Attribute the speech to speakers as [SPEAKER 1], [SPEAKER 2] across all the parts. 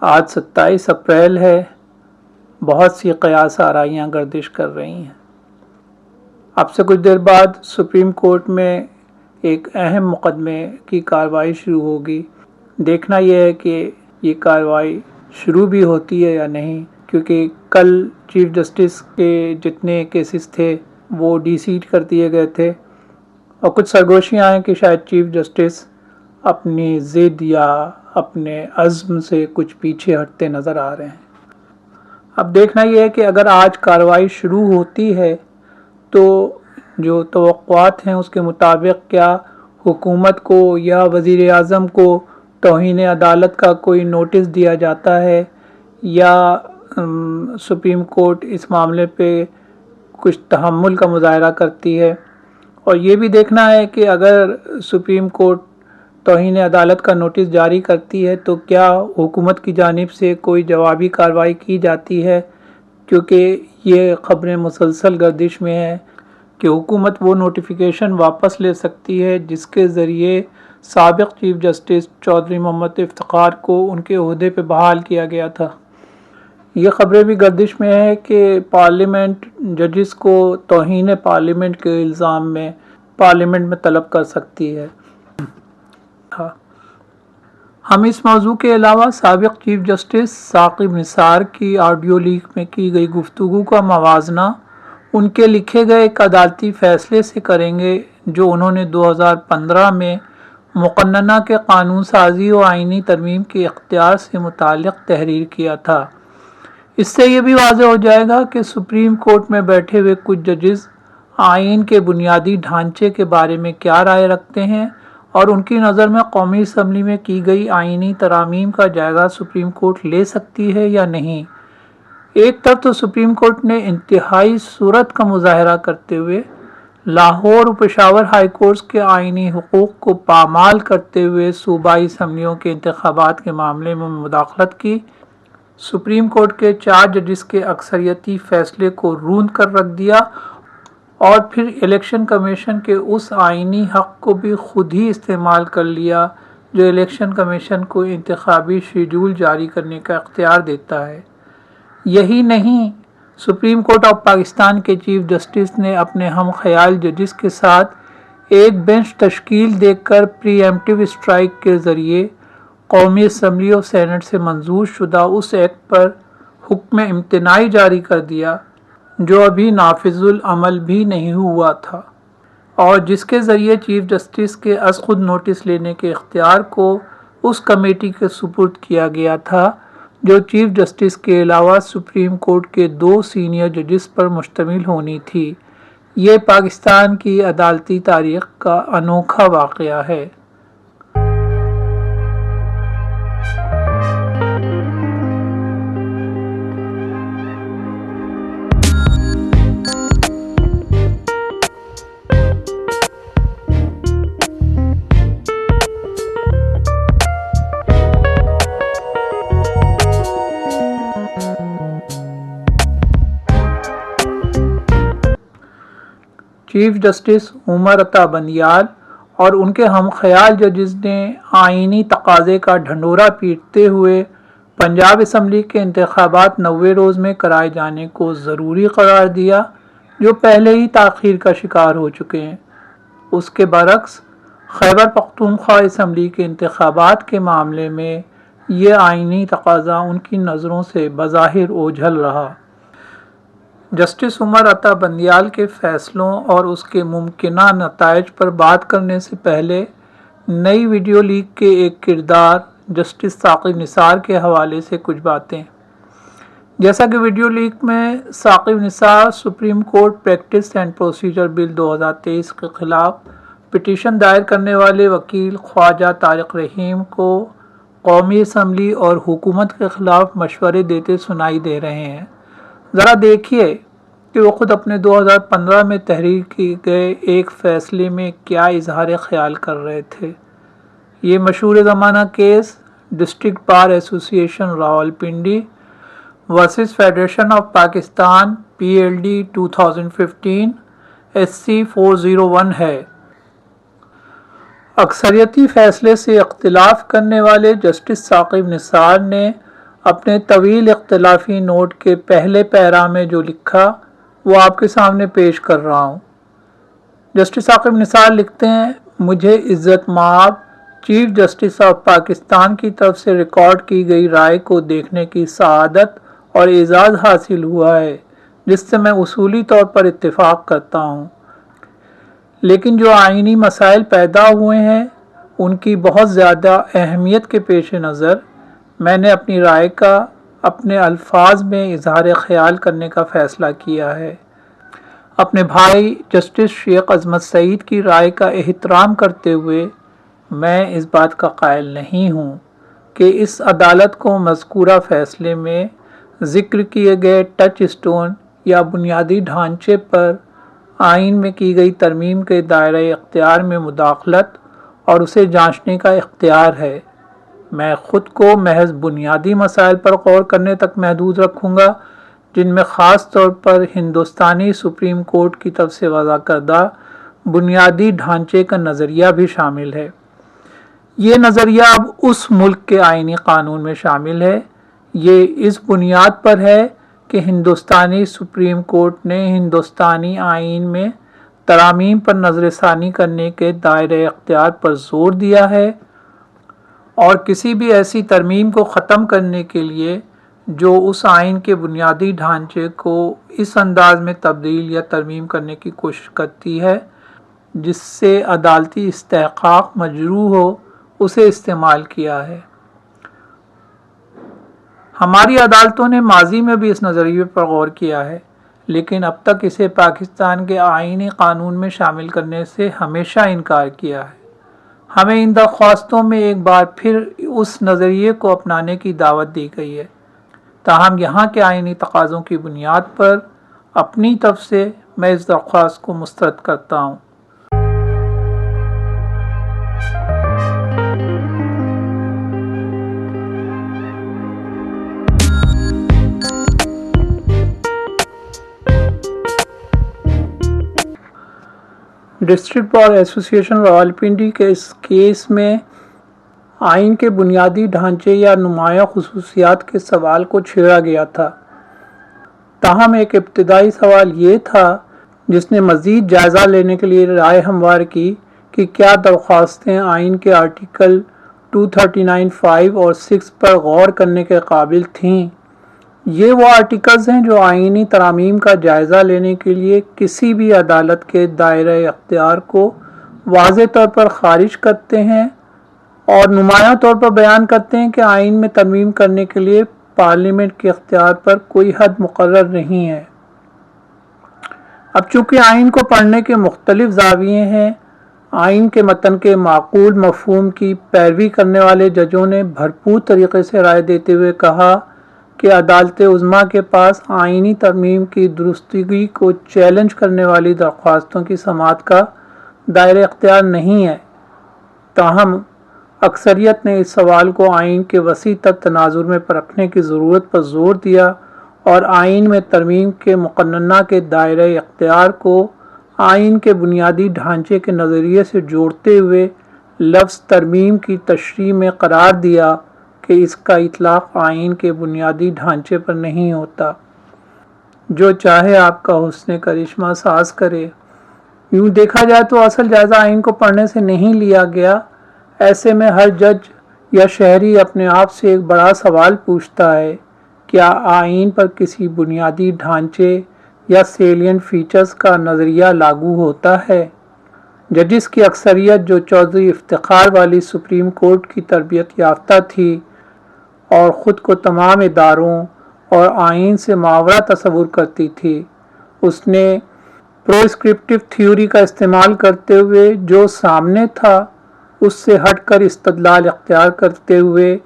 [SPEAKER 1] آج 27 اپریل ہے۔ بہت سی قیاس آرائیاں گردش کر رہی ہیں۔ اب سے کچھ دیر بعد سپریم کورٹ میں ایک اہم مقدمے کی کارروائی شروع ہوگی۔ دیکھنا یہ ہے کہ یہ کارروائی شروع بھی ہوتی ہے یا نہیں، کیونکہ کل چیف جسٹس کے جتنے کیسز تھے وہ ڈی سیٹ کر دیے گئے تھے، اور کچھ سرگوشیاں ہیں کہ شاید چیف جسٹس اپنی ضد یا اپنے عزم سے کچھ پیچھے ہٹتے نظر آ رہے ہیں۔ اب دیکھنا یہ ہے کہ اگر آج کارروائی شروع ہوتی ہے تو جو توقعات ہیں اس کے مطابق کیا حکومت کو یا وزیر اعظم کو توہین عدالت کا کوئی نوٹس دیا جاتا ہے، یا سپریم کورٹ اس معاملے پہ کچھ تحمل کا مظاہرہ کرتی ہے۔ اور یہ بھی دیکھنا ہے کہ اگر سپریم کورٹ توہین عدالت کا نوٹس جاری کرتی ہے تو کیا حکومت کی جانب سے کوئی جوابی کارروائی کی جاتی ہے، کیونکہ یہ خبریں مسلسل گردش میں ہیں کہ حکومت وہ نوٹیفیکیشن واپس لے سکتی ہے جس کے ذریعے سابق چیف جسٹس چودھری محمد افتخار کو ان کے عہدے پہ بحال کیا گیا تھا۔ یہ خبریں بھی گردش میں ہے کہ پارلیمنٹ ججز کو توہین پارلیمنٹ کے الزام میں پارلیمنٹ میں طلب کر سکتی ہے۔ ہم اس موضوع کے علاوہ سابق چیف جسٹس ثاقب نثار کی آڈیو لیک میں کی گئی گفتگو کا موازنہ ان کے لکھے گئے ایک عدالتی فیصلے سے کریں گے جو انہوں نے 2015 میں مقننہ کے قانون سازی و آئینی ترمیم کے اختیار سے متعلق تحریر کیا تھا۔ اس سے یہ بھی واضح ہو جائے گا کہ سپریم کورٹ میں بیٹھے ہوئے کچھ ججز آئین کے بنیادی ڈھانچے کے بارے میں کیا رائے رکھتے ہیں، اور ان کی نظر میں قومی اسمبلی میں کی گئی آئینی ترامیم کا جائزہ سپریم کورٹ لے سکتی ہے یا نہیں۔ ایک طرف تو سپریم کورٹ نے انتہائی صورت کا مظاہرہ کرتے ہوئے لاہور و پشاور ہائی کورٹس کے آئینی حقوق کو پامال کرتے ہوئے صوبائی اسمبلیوں کے انتخابات کے معاملے میں مداخلت کی، سپریم کورٹ کے 4 ججز کے اکثریتی فیصلے کو روند کر رکھ دیا، اور پھر الیکشن کمیشن کے اس آئینی حق کو بھی خود ہی استعمال کر لیا جو الیکشن کمیشن کو انتخابی شیڈول جاری کرنے کا اختیار دیتا ہے۔ یہی نہیں، سپریم کورٹ آف پاکستان کے چیف جسٹس نے اپنے ہم خیال ججز کے ساتھ ایک بینچ تشکیل دے کر پری ایمپٹیو اسٹرائک کے ذریعے قومی اسمبلی اور سینٹ سے منظور شدہ اس ایکٹ پر حکم امتناعی جاری کر دیا جو ابھی نافذ العمل بھی نہیں ہوا تھا، اور جس کے ذریعے چیف جسٹس کے از خود نوٹس لینے کے اختیار کو اس کمیٹی کے سپرد کیا گیا تھا جو چیف جسٹس کے علاوہ سپریم کورٹ کے 2 سینئر ججز پر مشتمل ہونی تھی۔ یہ پاکستان کی عدالتی تاریخ کا انوکھا واقعہ ہے۔ چیف جسٹس عمر عطا بندیال اور ان کے ہم خیال ججز نے آئینی تقاضے کا ڈھنڈورا پیٹتے ہوئے پنجاب اسمبلی کے انتخابات 90 روز میں کرائے جانے کو ضروری قرار دیا جو پہلے ہی تاخیر کا شکار ہو چکے ہیں۔ اس کے برعکس خیبر پختونخوا اسمبلی کے انتخابات کے معاملے میں یہ آئینی تقاضا ان کی نظروں سے بظاہر اوجھل رہا۔ جسٹس عمر عطا بندیال کے فیصلوں اور اس کے ممکنہ نتائج پر بات کرنے سے پہلے نئی ویڈیو لیک کے ایک کردار جسٹس ثاقب نثار کے حوالے سے کچھ باتیں۔ جیسا کہ ویڈیو لیک میں Saqib Nisar Supreme Court practice and procedure bill 2023 کے خلاف پٹیشن دائر کرنے والے وکیل خواجہ طارق رحیم کو قومی اسمبلی اور حکومت کے خلاف مشورے دیتے سنائی دے رہے ہیں۔ ذرا دیکھیے کہ وہ خود اپنے 2015 میں تحریر کیے گئے ایک فیصلے میں کیا اظہار خیال کر رہے تھے۔ یہ مشہور زمانہ case district bar association Rawalpindi versus federation of Pakistan PLD 2015 SC 401 ہے۔ اکثریتی فیصلے سے اختلاف کرنے والے جسٹس ثاقب نثار نے اپنے طویل اختلافی نوٹ کے پہلے پیرا میں جو لکھا وہ آپ کے سامنے پیش کر رہا ہوں۔ جسٹس ثاقب نثار لکھتے ہیں، مجھے عزت مآب چیف جسٹس آف پاکستان کی طرف سے ریکارڈ کی گئی رائے کو دیکھنے کی سعادت اور اعزاز حاصل ہوا ہے، جس سے میں اصولی طور پر اتفاق کرتا ہوں، لیکن جو آئینی مسائل پیدا ہوئے ہیں ان کی بہت زیادہ اہمیت کے پیش نظر میں نے اپنی رائے کا اپنے الفاظ میں اظہار خیال کرنے کا فیصلہ کیا ہے۔ اپنے بھائی جسٹس شیخ عظمت سعید کی رائے کا احترام کرتے ہوئے میں اس بات کا قائل نہیں ہوں کہ اس عدالت کو مذکورہ فیصلے میں ذکر کیے گئے ٹچ اسٹون یا بنیادی ڈھانچے پر آئین میں کی گئی ترمیم کے دائرہ اختیار میں مداخلت اور اسے جانچنے کا اختیار ہے۔ میں خود کو محض بنیادی مسائل پر غور کرنے تک محدود رکھوں گا، جن میں خاص طور پر ہندوستانی سپریم کورٹ کی طرف سے وضع کردہ بنیادی ڈھانچے کا نظریہ بھی شامل ہے۔ یہ نظریہ اب اس ملک کے آئینی قانون میں شامل ہے۔ یہ اس بنیاد پر ہے کہ ہندوستانی سپریم کورٹ نے ہندوستانی آئین میں ترامیم پر نظر ثانی کرنے کے دائرہ اختیار پر زور دیا ہے اور کسی بھی ایسی ترمیم کو ختم کرنے کے لیے جو اس آئین کے بنیادی ڈھانچے کو اس انداز میں تبدیل یا ترمیم کرنے کی کوشش کرتی ہے جس سے عدالتی استحقاق مجروح ہو، اسے استعمال کیا ہے۔ ہماری عدالتوں نے ماضی میں بھی اس نظریے پر غور کیا ہے، لیکن اب تک اسے پاکستان کے آئینی قانون میں شامل کرنے سے ہمیشہ انکار کیا ہے۔ ہمیں ان درخواستوں میں ایک بار پھر اس نظریے کو اپنانے کی دعوت دی گئی ہے، تاہم یہاں کے آئینی تقاضوں کی بنیاد پر اپنی طرف سے میں اس درخواست کو مسترد کرتا ہوں۔ District bar association Rawalpindi کے اس کیس میں آئین کے بنیادی ڈھانچے یا نمایاں خصوصیات کے سوال کو چھیڑا گیا تھا، تاہم ایک ابتدائی سوال یہ تھا جس نے مزید جائزہ لینے کے لیے رائے ہموار کی کہ کیا درخواستیں آئین کے آرٹیکل 239(5) اور 6 پر غور کرنے کے قابل تھیں۔ یہ وہ آرٹیکلز ہیں جو آئینی ترامیم کا جائزہ لینے کے لیے کسی بھی عدالت کے دائرہ اختیار کو واضح طور پر خارج کرتے ہیں اور نمایاں طور پر بیان کرتے ہیں کہ آئین میں ترمیم کرنے کے لیے پارلیمنٹ کے اختیار پر کوئی حد مقرر نہیں ہے۔ اب چونکہ آئین کو پڑھنے کے مختلف زاویے ہیں، آئین کے متن کے معقول مفہوم کی پیروی کرنے والے ججوں نے بھرپور طریقے سے رائے دیتے ہوئے کہا کہ عدالت عظمیٰ کے پاس آئینی ترمیم کی درستگی کو چیلنج کرنے والی درخواستوں کی سماعت کا دائرہ اختیار نہیں ہے۔ تاہم اکثریت نے اس سوال کو آئین کے وسیع تر تناظر میں پرکھنے کی ضرورت پر زور دیا اور آئین میں ترمیم کے مقننہ کے دائرہ اختیار کو آئین کے بنیادی ڈھانچے کے نظریے سے جوڑتے ہوئے لفظ ترمیم کی تشریح میں قرار دیا کہ اس کا اطلاق آئین کے بنیادی ڈھانچے پر نہیں ہوتا۔ جو چاہے آپ کا حسن کرشمہ ساز کرے۔ یوں دیکھا جائے تو اصل جائزہ آئین کو پڑھنے سے نہیں لیا گیا۔ ایسے میں ہر جج یا شہری اپنے آپ سے ایک بڑا سوال پوچھتا ہے، کیا آئین پر کسی بنیادی ڈھانچے یا سیلینٹ فیچرز کا نظریہ لاگو ہوتا ہے؟ ججز کی اکثریت جو چودھری افتخار والی سپریم کورٹ کی تربیت یافتہ تھی اور خود کو تمام اداروں اور آئین سے ماورا تصور کرتی تھی، اس نے پروسکرپٹیو تھیوری کا استعمال کرتے ہوئے جو سامنے تھا اس سے ہٹ کر استدلال اختیار کرتے ہوئے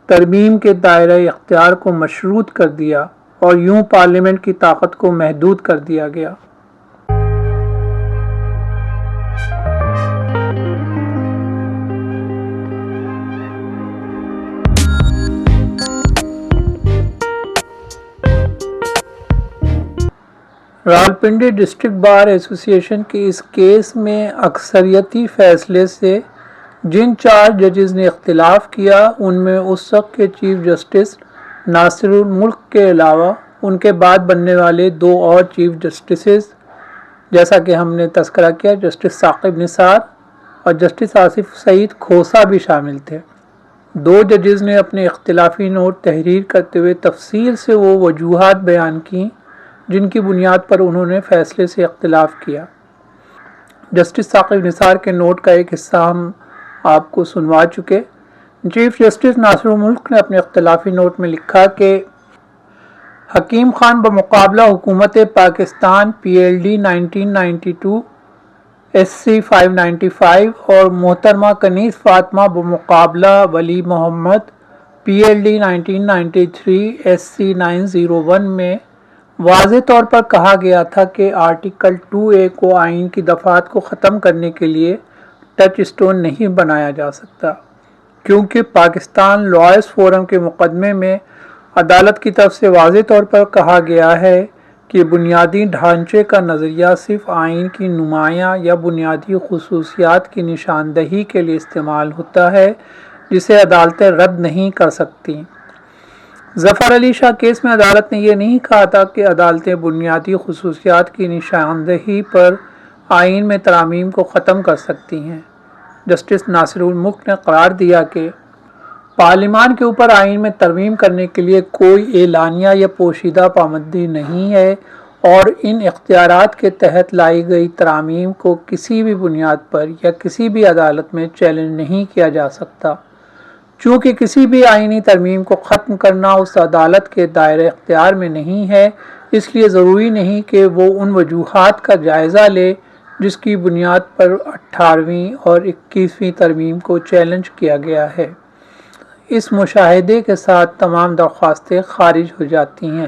[SPEAKER 1] ترمیم کے دائرہ اختیار کو مشروط کر دیا اور یوں پارلیمنٹ کی طاقت کو محدود کر دیا گیا۔ راولپنڈی ڈسٹرکٹ بار ایسوسی ایشن کے اس کیس میں اکثریتی فیصلے سے جن 4 ججز نے اختلاف کیا ان میں اس وقت کے چیف جسٹس ناصر الملک کے علاوہ ان کے بعد بننے والے 2 اور چیف جسٹسز جیسا کہ ہم نے تذکرہ کیا، جسٹس ثاقب نثار اور جسٹس آصف سعید کھوسہ بھی شامل تھے۔ 2 ججز نے اپنے اختلافی نوٹ تحریر کرتے ہوئے تفصیل سے وہ وجوہات بیان کیں جن کی بنیاد پر انہوں نے فیصلے سے اختلاف کیا۔ جسٹس ثاقب نثار کے نوٹ کا ایک حصہ ہم آپ کو سنوا چکے۔ چیف جسٹس ناصر الملک نے اپنے اختلافی نوٹ میں لکھا کہ حکیم خان بمقابلہ حکومت پاکستان PLD 1992 SC 595 اور محترمہ کنیز فاطمہ بمقابلہ ولی محمد PLD 1993 SC 901 میں واضح طور پر کہا گیا تھا کہ آرٹیکل 2A کو آئین کی دفعات کو ختم کرنے کے لیے ٹچ اسٹون نہیں بنایا جا سکتا، کیونکہ پاکستان لائرز فورم کے مقدمے میں عدالت کی طرف سے واضح طور پر کہا گیا ہے کہ بنیادی ڈھانچے کا نظریہ صرف آئین کی نمایاں یا بنیادی خصوصیات کی نشاندہی کے لیے استعمال ہوتا ہے جسے عدالتیں رد نہیں کر سکتی۔ ظفر علی شاہ کیس میں عدالت نے یہ نہیں کہا تھا کہ عدالتیں بنیادی خصوصیات کی نشاندہی پر آئین میں ترامیم کو ختم کر سکتی ہیں۔ جسٹس ناصر الملک نے قرار دیا کہ پارلیمان کے اوپر آئین میں ترمیم کرنے کے لیے کوئی اعلانیہ یا پوشیدہ پابندی نہیں ہے اور ان اختیارات کے تحت لائی گئی ترامیم کو کسی بھی بنیاد پر یا کسی بھی عدالت میں چیلنج نہیں کیا جا سکتا۔ چونکہ کسی بھی آئینی ترمیم کو ختم کرنا اس عدالت کے دائرہ اختیار میں نہیں ہے، اس لیے ضروری نہیں کہ وہ ان وجوہات کا جائزہ لے جس کی بنیاد پر 18ویں اور 21ویں ترمیم کو چیلنج کیا گیا ہے۔ اس مشاہدے کے ساتھ تمام درخواستیں خارج ہو جاتی ہیں۔